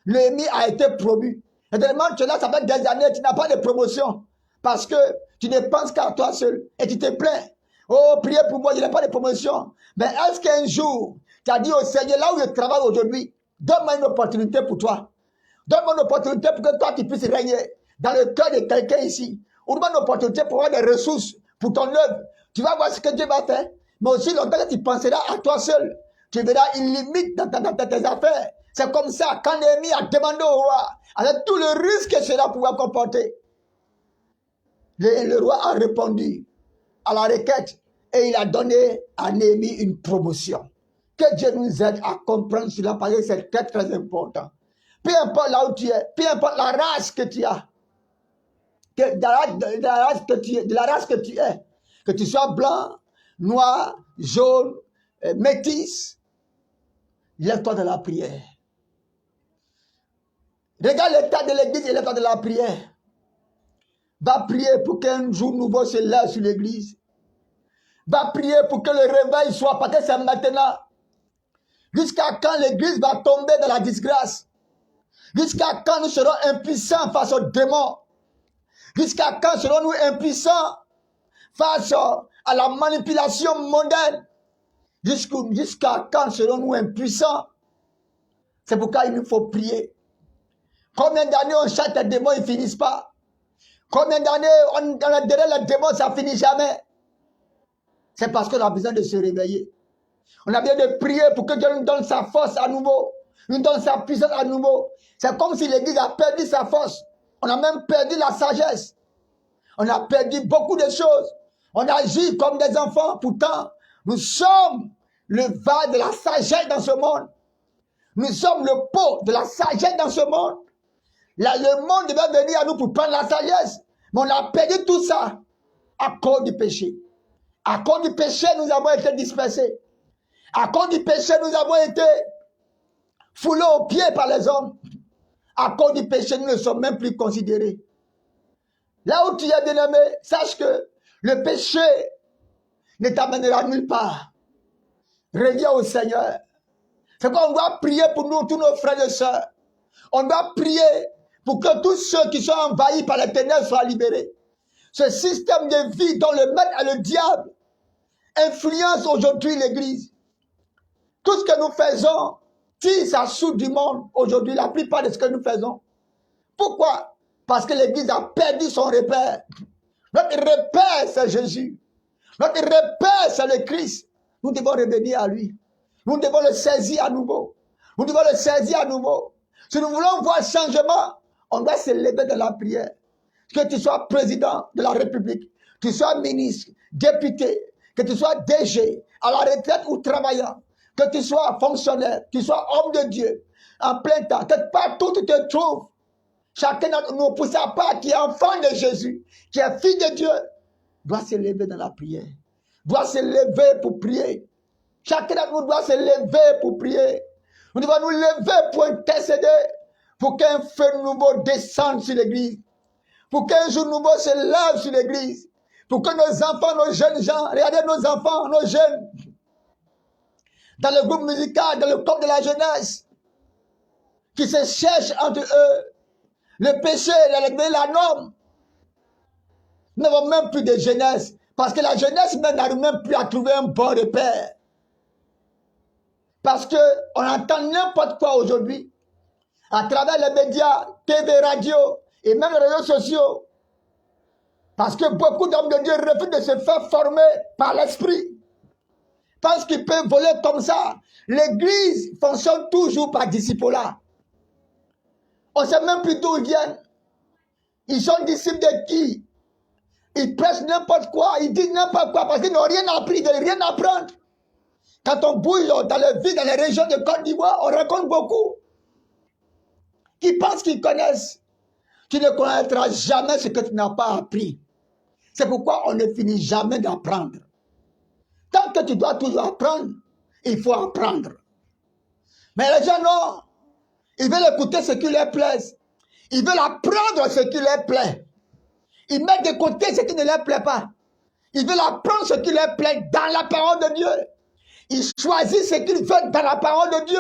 Néhémie a été promu. Et tellement tu es là, ça fait des années, tu n'as pas de promotion. Parce que tu ne penses qu'à toi seul et tu te plains. Oh, priez pour moi, je n'ai pas de promotion. Mais est-ce qu'un jour, tu as dit au Seigneur, là où je travaille aujourd'hui, donne-moi une opportunité pour toi. Donne-moi une opportunité pour que toi, tu puisses régner dans le cœur de quelqu'un ici. Ou donne-moi une opportunité pour avoir des ressources pour ton œuvre. Tu vas voir ce que Dieu va faire. Mais aussi longtemps que tu penseras à toi seul, tu verras une limite dans tes affaires. C'est comme ça, quand Néhémie a demandé au roi, avec tout le risque que cela pouvait comporter, le roi a répondu à la requête Et il a donné à Néhémie une promotion. Que Dieu nous aide à comprendre cela parce que c'est très très important. Peu importe là où tu es, peu importe la race que tu as, de la race que tu es, que tu sois blanc, noir, jaune, métis, lève-toi de la prière. Regarde l'état de l'église et lève-toi de la prière. Va prier pour qu'un jour nouveau se lève sur l'église. Va prier pour que le réveil soit, parce que c'est maintenant. Jusqu'à quand l'église va tomber dans la disgrâce? Jusqu'à quand nous serons impuissants face aux démons? Jusqu'à quand serons-nous impuissants face à la manipulation mondaine? Jusqu'à quand serons-nous impuissants? C'est pourquoi il nous faut prier. Combien d'années on chasse les démons, ils ne finissent pas? Combien d'années on est derrière les démons, ça ne finit jamais? C'est parce qu'on a besoin de se réveiller. On a besoin de prier pour que Dieu nous donne sa force à nouveau, nous donne sa puissance à nouveau. C'est comme si l'église a perdu sa force. On a même perdu la sagesse. On a perdu beaucoup de choses. On agit comme des enfants. Pourtant, nous sommes le vase de la sagesse dans ce monde. Nous sommes le pot de la sagesse dans ce monde. Là, le monde devait venir à nous pour prendre la sagesse. Mais on a perdu tout ça à cause du péché. À cause du péché, nous avons été dispersés. À cause du péché, nous avons été foulés aux pieds par les hommes. À cause du péché, nous ne sommes même plus considérés. Là où tu es bien-aimé, sache que le péché ne t'amènera nulle part. Reviens au Seigneur. C'est qu'on doit prier pour nous, tous nos frères et sœurs. On doit prier pour que tous ceux qui sont envahis par les ténèbres soient libérés. Ce système de vie dont le maître et le diable influence aujourd'hui l'Église. Tout ce que nous faisons tire sa soude du monde aujourd'hui, la plupart de ce que nous faisons. Pourquoi? Parce que l'Église a perdu son repère. Notre repère, c'est Jésus. Notre repère, c'est le Christ. Nous devons revenir à lui. Nous devons le saisir à nouveau. Nous devons le saisir à nouveau. Si nous voulons voir changement, on doit se lever de la prière. Que tu sois président de la République, que tu sois ministre, député, que tu sois DG, à la retraite ou travaillant, que tu sois fonctionnaire, que tu sois homme de Dieu, en plein temps, que partout tu te trouves, chacun d'entre nous, pour sa part, qui est enfant de Jésus, qui est fille de Dieu, doit se lever dans la prière, doit se lever pour prier. Chacun d'entre nous doit se lever pour prier. Nous devons nous lever pour intercéder, pour qu'un feu nouveau descende sur l'église, pour qu'un jour nouveau se lève sur l'église, pour que nos enfants, nos jeunes gens, regardez nos enfants, nos jeunes, dans le groupe musical, dans le corps de la jeunesse, qui se cherchent entre eux, le péché, la norme. Nous n'avons même plus de jeunesse, parce que la jeunesse même n'arrive même plus à trouver un bon repère. Parce qu'on entend n'importe quoi aujourd'hui, à travers les médias, TV, radio, et même les réseaux sociaux. Parce que beaucoup d'hommes de Dieu refusent de se faire former par l'esprit. Parce qu'ils peuvent voler comme ça. L'église fonctionne toujours par disciple-là. On ne sait même plus d'où ils viennent. Ils sont disciples de qui? Ils prêchent n'importe quoi, ils disent n'importe quoi parce qu'ils n'ont rien appris, ils ne veulent rien apprendre. Quand on bouge dans les villes, dans les régions de Côte d'Ivoire, on rencontre beaucoup qui pensent qu'ils connaissent. Tu ne connaîtras jamais ce que tu n'as pas appris. C'est pourquoi on ne finit jamais d'apprendre. Tant que tu dois toujours apprendre, il faut apprendre. Mais les gens, non. Ils veulent écouter ce qui leur plaît. Ils veulent apprendre ce qui leur plaît. Ils mettent de côté ce qui ne leur plaît pas. Ils veulent apprendre ce qui leur plaît dans la parole de Dieu. Ils choisissent ce qu'ils veulent dans la parole de Dieu.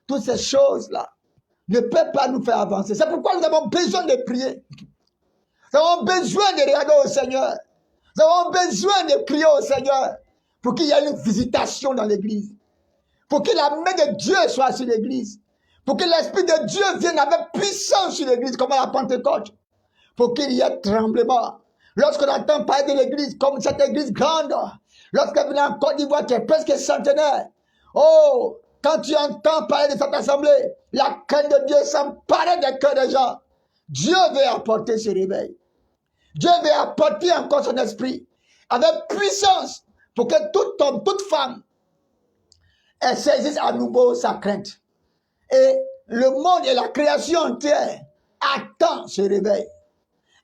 Toutes ces choses-là ne peuvent pas nous faire avancer. C'est pourquoi nous avons besoin de prier. Nous avons besoin de regarder au Seigneur. Nous avons besoin de prier au Seigneur pour qu'il y ait une visitation dans l'église. Pour que la main de Dieu soit sur l'église. Pour que l'Esprit de Dieu vienne avec puissance sur l'église comme à la Pentecôte. Pour qu'il y ait tremblement. Lorsqu'on entend parler de l'église comme cette église grande, lorsqu'elle vient en Côte d'Ivoire qui est presque centenaire, oh, quand tu entends parler de cette assemblée, la crainte de Dieu s'empare des cœurs des gens. Dieu veut apporter ce réveil. Dieu veut apporter encore son esprit avec puissance pour que tout homme, toute femme, elle saisisse à nouveau sa crainte. Et le monde et la création entière attend ce réveil.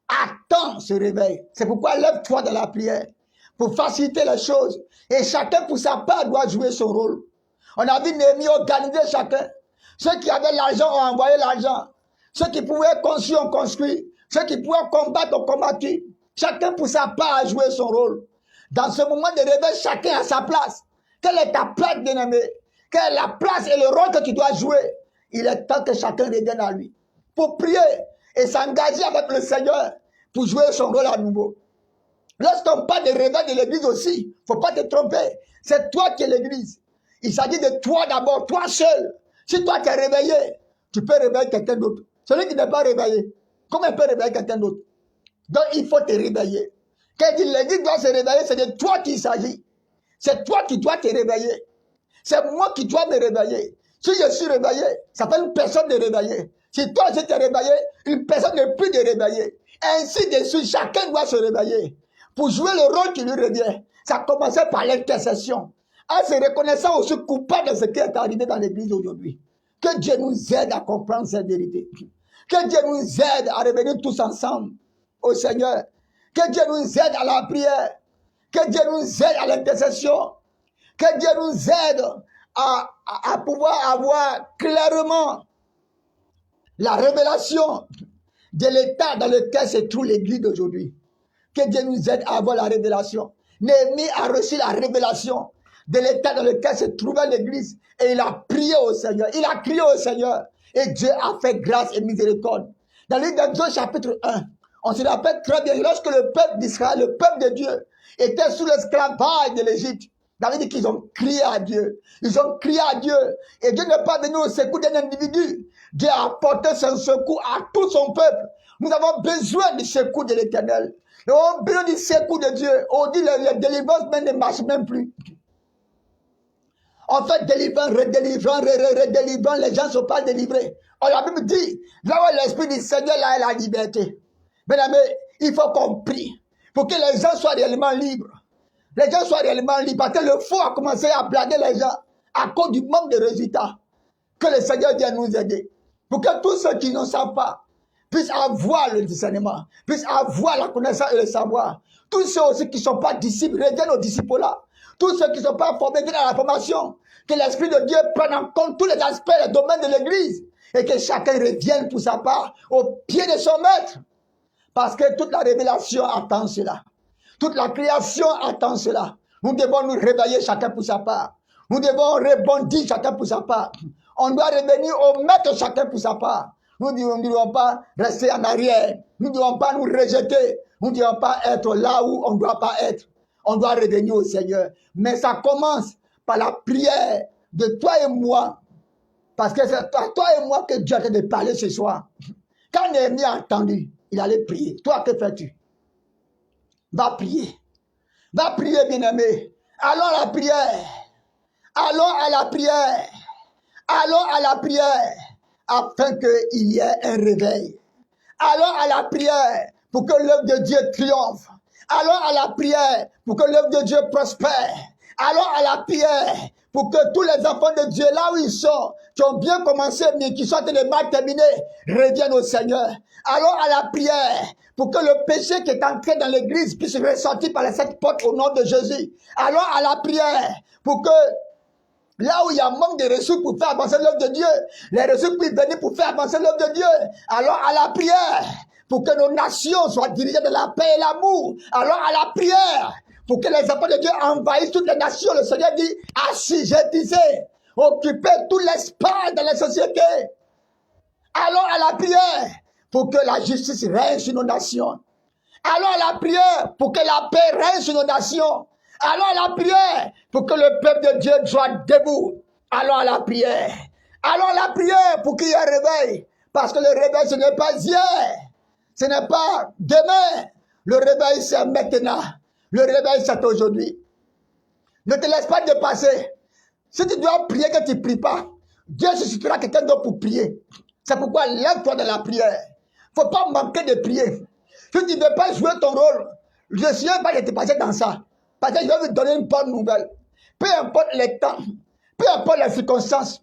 Attend ce réveil. C'est pourquoi lève-toi dans la prière pour faciliter les choses. Et chacun pour sa part doit jouer son rôle. On a vu Néhémie organiser chacun. Ceux qui avaient l'argent ont envoyé l'argent. Ceux qui pouvaient construire ont construit. Ceux qui pouvaient combattre ont combattu. Chacun pour sa part a joué son rôle. Dans ce moment de réveil, chacun a sa place. Quelle est ta place, bien-aimé? Quelle est la place et le rôle que tu dois jouer? Il est temps que chacun revienne à lui. Pour prier et s'engager avec le Seigneur pour jouer son rôle à nouveau. Lorsqu'on parle de réveil de l'église aussi, il ne faut pas te tromper. C'est toi qui es l'église. Il s'agit de toi d'abord, toi seul. Si toi tu es réveillé, tu peux réveiller quelqu'un d'autre. Celui qui n'est pas réveillé, comment il peut réveiller quelqu'un d'autre? Donc il faut te réveiller. Quand l'église doit se réveiller, c'est de toi qu'il s'agit. C'est toi qui dois te réveiller. C'est moi qui dois me réveiller. Si je suis réveillé, ça fait une personne de réveiller. Si toi je t'ai réveillé, une personne n'est plus de réveiller. Ainsi de suite, chacun doit se réveiller pour jouer le rôle qui lui revient. Ça a commencé par l'intercession. En se reconnaissant aussi coupable de ce qui est arrivé dans l'église aujourd'hui. Que Dieu nous aide à comprendre cette vérité. Que Dieu nous aide à revenir tous ensemble au Seigneur. Que Dieu nous aide à la prière. Que Dieu nous aide à l'intercession. Que Dieu nous aide à pouvoir avoir clairement la révélation de l'état dans lequel se trouve l'église d'aujourd'hui. Que Dieu nous aide à avoir la révélation. Néhémie a reçu la révélation de l'état dans lequel se trouvait l'église et il a prié au Seigneur. Il a crié au Seigneur et Dieu a fait grâce et miséricorde. Dans le livre d'Exode chapitre 1, on se rappelle très bien, lorsque le peuple d'Israël, le peuple de Dieu, était sous l'esclavage de l'Égypte, David dit qu'ils ont crié à Dieu. Ils ont crié à Dieu. Et Dieu n'est pas venu au secours d'un individu. Dieu a apporté son secours à tout son peuple. Nous avons besoin du secours de l'Éternel. Nous avons besoin du secours de Dieu. On dit les délivrances même ne marchent même plus. En fait, délivrant, redélivrant, les gens ne sont pas délivrés. On la Bible dit, là où l'Esprit du Seigneur, là est la liberté. Mesdames, il faut qu'on prie pour que les gens soient réellement libres. Les gens soient réellement libres. Parce que le faux a commencé à blaguer les gens à cause du manque de résultats. Que le Seigneur vienne nous aider. Pour que tous ceux qui ne savent pas puissent avoir le discernement, puissent avoir la connaissance et le savoir. Tous ceux aussi qui ne sont pas disciples reviennent aux disciples là. Tous ceux qui ne sont pas formés viennent à la formation. Que l'Esprit de Dieu prenne en compte tous les aspects, les domaines de l'Église. Et que chacun revienne pour sa part au pied de son maître. Parce que toute la révélation attend cela. Toute la création attend cela. Nous devons nous réveiller chacun pour sa part. Nous devons rebondir chacun pour sa part. On doit revenir au maître chacun pour sa part. Nous ne devons pas rester en arrière. Nous ne devons pas nous rejeter. Nous ne devons pas être là où on ne doit pas être. On doit revenir au Seigneur. Mais ça commence par la prière de toi et moi. Parce que c'est à toi et moi que Dieu a de parler ce soir. Quand Néhémie a entendu, il allait prier. Toi, que fais-tu? Va prier. Va prier, bien-aimé. Allons à la prière. Allons à la prière. Allons à la prière. Afin qu'il y ait un réveil. Allons à la prière pour que l'œuvre de Dieu triomphe. Allons à la prière pour que l'œuvre de Dieu prospère. Allons à la prière pour que tous les enfants de Dieu, là où ils sont, qui ont bien commencé, mais qui sont en train de mal terminer, reviennent au Seigneur. Allons à la prière pour que le péché qui est entré dans l'église puisse ressortir par les 7 portes au nom de Jésus. Allons à la prière pour que là où il y a un manque de ressources pour faire avancer l'œuvre de Dieu, les ressources puissent venir pour faire avancer l'œuvre de Dieu. Allons à la prière pour que nos nations soient dirigées de la paix et l'amour. Allons à la prière pour que les enfants de Dieu envahissent toutes les nations. Le Seigneur dit, assujettissez, occupez tout l'espace dans la société. Allons à la prière pour que la justice règne sur nos nations. Allons à la prière pour que la paix règne sur nos nations. Allons à la prière pour que le peuple de Dieu soit debout. Allons à la prière. Allons à la prière pour qu'il y ait un réveil. Parce que le réveil, ce n'est pas hier. Ce n'est pas demain. Le réveil, c'est maintenant. Le réveil, c'est aujourd'hui. Ne te laisse pas dépasser. Si tu dois prier, que tu ne pries pas, Dieu suscitera quelqu'un d'autre pour prier. C'est pourquoi lève-toi dans la prière. Il ne faut pas manquer de prier. Si tu ne veux pas jouer ton rôle, je ne suis pas de te passer dans ça. Parce que je vais vous donner une bonne nouvelle. Peu importe les temps, peu importe les circonstances,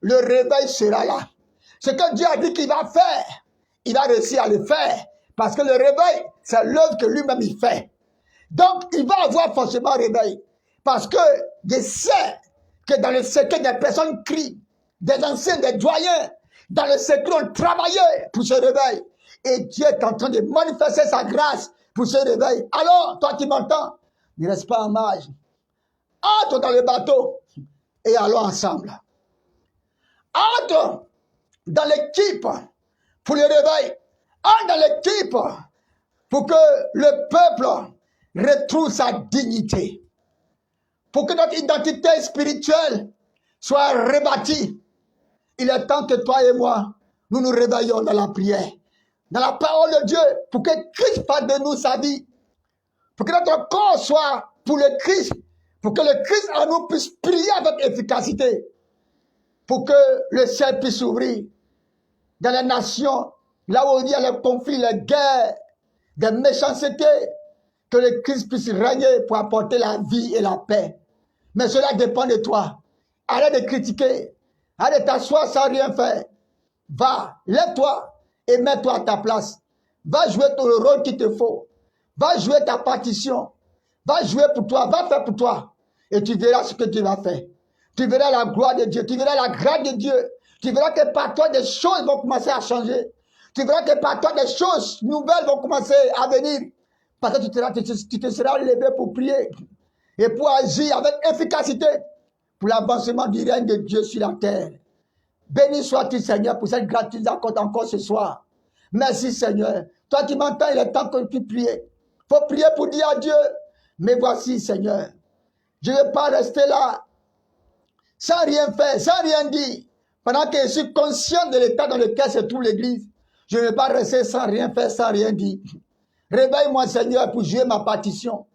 le réveil sera là. Ce que Dieu a dit qu'il va faire, il va réussir à le faire. Parce que le réveil, c'est l'œuvre que lui-même il fait. Donc, il va avoir forcément réveil. Parce que je sais que dans le secret, des personnes crient, des anciens, des doyens, dans le secret, on travaillait pour ce réveil. Et Dieu est en train de manifester sa grâce pour ce réveil. Alors, toi qui m'entends, ne reste pas en marge. Entre dans le bateau et allons ensemble. Entre dans l'équipe pour le réveil. Entre dans l'équipe pour que le peuple retrouve sa dignité. Pour que notre identité spirituelle soit rebâtie. Il est temps que toi et moi, nous nous réveillons dans la prière, dans la parole de Dieu, pour que Christ fasse de nous sa vie. Pour que notre corps soit pour le Christ, pour que le Christ en nous puisse prier avec efficacité, pour que le ciel puisse s'ouvrir dans les nations, là où il y a les conflits, les guerres, des méchancetés, que le Christ puisse régner pour apporter la vie et la paix. Mais cela dépend de toi. Arrête de critiquer, arrête de t'asseoir sans rien faire. Va, lève-toi et mets-toi à ta place. Va jouer ton rôle qu'il te faut. Va jouer ta partition. Va jouer pour toi, va faire pour toi. Et tu verras ce que tu vas faire. Tu verras la gloire de Dieu, tu verras la grâce de Dieu. Tu verras que par toi des choses vont commencer à changer. Tu verras que par toi des choses nouvelles vont commencer à venir. Parce que tu te seras levé pour prier et pour agir avec efficacité pour l'avancement du règne de Dieu sur la terre. Béni sois-tu, Seigneur, pour cette grâce que tu nous accordes encore ce soir. Merci, Seigneur. Toi qui m'entends, il est temps que tu pries. Il faut prier pour dire à Dieu, mais voici, Seigneur, je ne vais pas rester là sans rien faire, sans rien dire. Pendant que je suis conscient de l'état dans lequel se trouve l'Église, je ne vais pas rester sans rien faire, sans rien dire. Réveille-moi, Seigneur, pour jouer ma partition.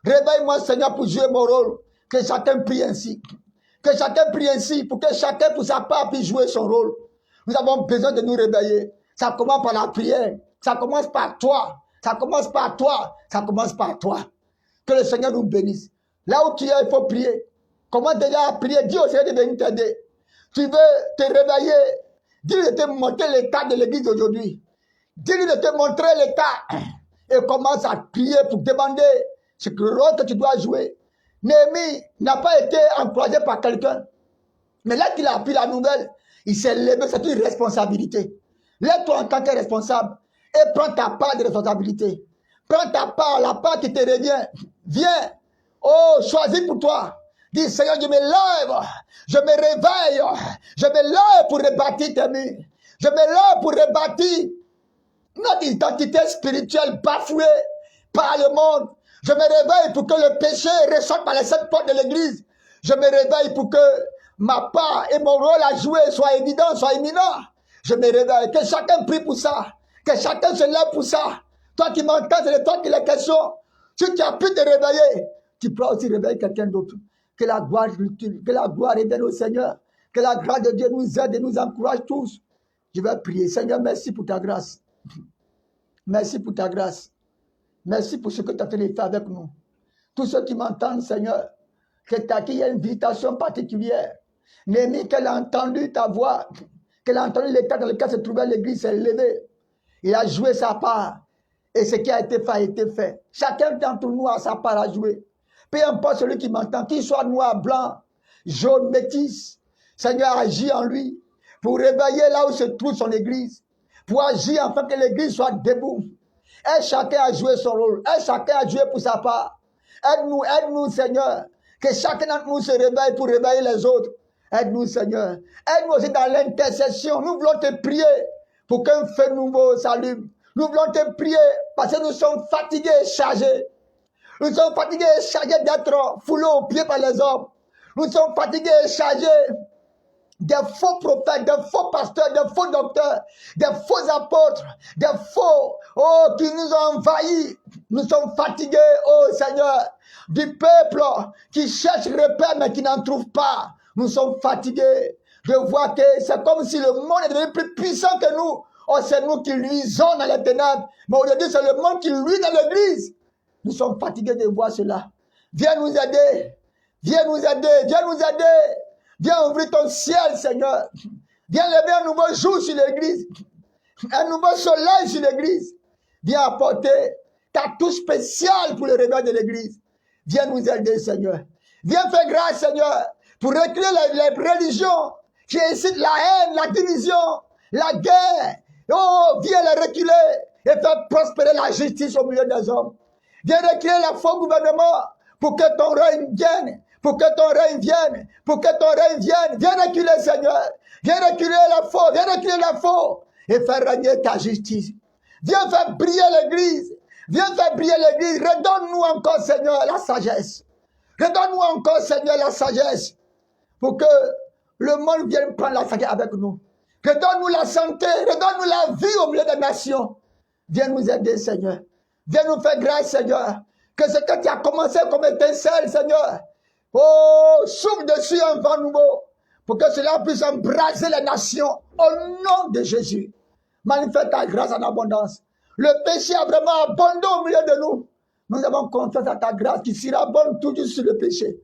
Réveille-moi, Seigneur, pour jouer mon rôle. Que chacun prie ainsi. Que chacun prie ainsi, pour que chacun, pour sa part, puisse jouer son rôle. Nous avons besoin de nous réveiller. Ça commence par la prière. Ça commence par toi. Ça commence par toi. Ça commence par toi. Que le Seigneur nous bénisse. Là où tu es, il faut prier. Comment déjà à prier? Dis au Seigneur de venir t'aider. Tu veux te réveiller. Dis-lui de te montrer l'état de l'église d'aujourd'hui. Dis-lui de te montrer l'état. Et commence à prier pour demander ce que le rôle que tu dois jouer. Néhémie n'a pas été encouragé par quelqu'un. Mais là qu'il a appris la nouvelle, il s'est levé, c'est une responsabilité. Lève-toi en tant que responsable et prends ta part de responsabilité. Prends ta part, la part qui te revient. Viens. Oh, choisis pour toi. Dis, Seigneur, je me lève, je me réveille, je me lève pour rebâtir tes murs. Je me lève pour rebâtir notre identité spirituelle bafouée par le monde. Je me réveille pour que le péché ressorte par les 7 portes de l'église. Je me réveille pour que ma part et mon rôle à jouer soit évident, soit imminent. Je me réveille. Que chacun prie pour ça. Que chacun se lève pour ça. Toi qui m'entends, c'est de toi qu'il est question. Si tu as pu te réveiller, tu pourras aussi réveiller quelqu'un d'autre. Que la gloire revienne au Seigneur. Que la grâce de Dieu nous aide et nous encourage tous. Je vais prier. Seigneur, merci pour ta grâce. Merci pour ta grâce. Merci pour ce que tu as fait avec nous. Tous ceux qui m'entendent, Seigneur, qu'il y a une invitation particulière. Néhémie, qu'elle a entendu ta voix, qu'elle a entendu l'état dans lequel se trouvait l'église, s'est levée. Il a joué sa part. Et ce qui a été fait a été fait. Chacun d'entre nous a sa part à jouer. Peu importe celui qui m'entend, qu'il soit noir, blanc, jaune, métis, Seigneur, agit en lui pour réveiller là où se trouve son église, pour agir afin que l'église soit debout. Et chacun a joué son rôle. Et chacun a joué pour sa part. Aide-nous, Seigneur. Que chacun d'entre nous se réveille pour réveiller les autres. Aide-nous, Seigneur. Aide-nous aussi dans l'intercession. Nous voulons te prier pour qu'un feu nouveau s'allume. Nous voulons te prier parce que nous sommes fatigués et chargés. Nous sommes fatigués et chargés d'être foulés aux pieds par les hommes. Nous sommes fatigués et chargés des faux prophètes, des faux pasteurs, des faux docteurs, des faux apôtres, des faux, qui nous ont envahis. Nous sommes fatigués, oh Seigneur, du peuple qui cherche repère mais qui n'en trouve pas. Nous sommes fatigués de voir que c'est comme si le monde est devenu plus puissant que nous. Oh, c'est nous qui luisons dans les ténèbres, mais aujourd'hui c'est le monde qui luit dans l'église. Nous sommes fatigués de voir cela. Viens nous aider. Viens nous aider. Viens nous aider. Viens ouvrir ton ciel, Seigneur. Viens lever un nouveau jour sur l'église. Un nouveau soleil sur l'église. Viens apporter ta touche spéciale pour le réveil de l'église. Viens nous aider, Seigneur. Viens faire grâce, Seigneur, pour reculer les religions qui incitent la haine, la division, la guerre. Oh, viens les reculer et faire prospérer la justice au milieu des hommes. Viens reculer le faux gouvernement pour que ton règne vienne. Pour que ton règne vienne. Pour que ton règne vienne. Viens reculer, Seigneur. Viens reculer le faux. Viens reculer le faux. Et faire régner ta justice. Viens faire briller l'église. Viens faire briller l'église. Redonne-nous encore, Seigneur, la sagesse. Redonne-nous encore, Seigneur, la sagesse. Pour que le monde vienne prendre la sagesse avec nous. Redonne-nous la santé. Redonne-nous la vie au milieu des nations. Viens nous aider, Seigneur. Viens nous faire grâce, Seigneur. Que ce que tu as commencé comme étincelle, Seigneur. Oh, souffle dessus un vent nouveau. Pour que cela puisse embraser les nations. Au nom de Jésus. Manifeste ta grâce en abondance. Le péché a vraiment abondé au milieu de nous. Nous avons confiance à ta grâce qui surabonde toujours sur le péché.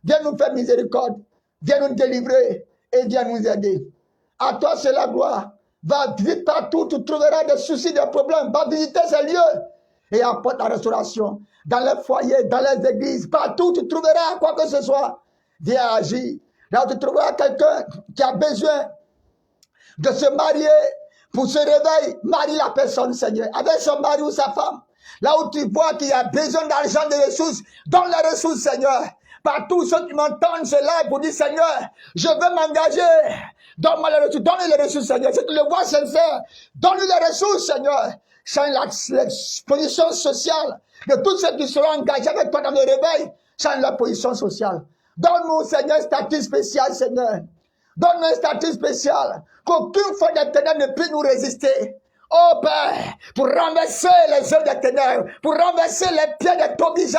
Viens nous faire miséricorde. Viens nous délivrer et viens nous aider. À toi c'est la gloire. Va vite partout, tu trouveras des soucis, des problèmes. Va visiter ces lieux et apporte la restauration. Dans les foyers, dans les églises, partout tu trouveras quoi que ce soit. Viens agir. Là où tu trouveras quelqu'un qui a besoin de se marier. Pour ce réveil, marie la personne, Seigneur, avec son mari ou sa femme. Là où tu vois qu'il y a besoin d'argent, de ressources, donne les ressources, Seigneur. Partout ceux qui m'entendent, c'est là pour dire, Seigneur, je veux m'engager. Donne-moi les ressources, donne-lui les ressources, Seigneur. Si tu le vois sincère, donne-lui les ressources, Seigneur. Change la position sociale de tous ceux qui seront engagés avec toi dans le réveil. Change la position sociale. Donne-nous, Seigneur, un statut spécial, Seigneur. Donne-nous un statut spécial, qu'aucune force des ténèbres ne puisse nous résister. Oh Père, pour renverser les œuvres des ténèbres, pour renverser les pieds de Tobija,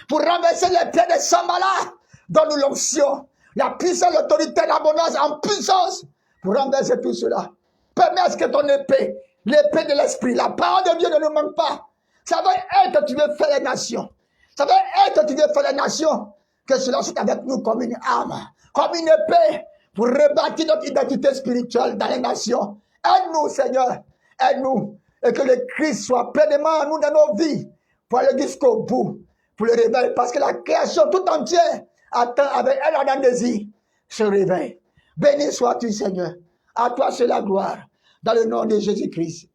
pour renverser les pieds de Sambala, donne-nous l'onction, la puissance, l'autorité, l'abondance en puissance, pour renverser tout cela. Permets à ce que ton épée, l'épée de l'esprit, la parole de Dieu ne nous manque pas. Ça va être que tu veux faire les nations. Ça va être que tu veux faire les nations. Que cela soit avec nous comme une arme, comme une épée, pour rebâtir notre identité spirituelle dans les nations. Aide-nous, Seigneur. Aide-nous. Et que le Christ soit pleinement en nous dans nos vies. Pour aller jusqu'au bout. Pour le réveil. Parce que la création tout entière attend avec un ardent désir ce réveil. Béni sois-tu, Seigneur. À toi c'est la gloire. Dans le nom de Jésus-Christ.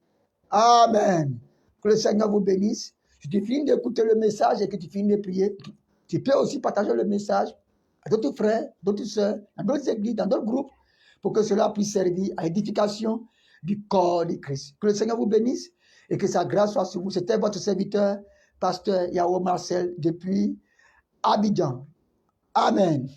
Amen. Que le Seigneur vous bénisse. Si tu finis d'écouter le message et que tu finis de prier, tu peux aussi partager le message à d'autres frères, d'autres sœurs, dans d'autres églises, dans d'autres groupes, pour que cela puisse servir à l'édification du corps de Christ. Que le Seigneur vous bénisse et que sa grâce soit sur vous. C'était votre serviteur, pasteur Yao Marcel, depuis Abidjan. Amen.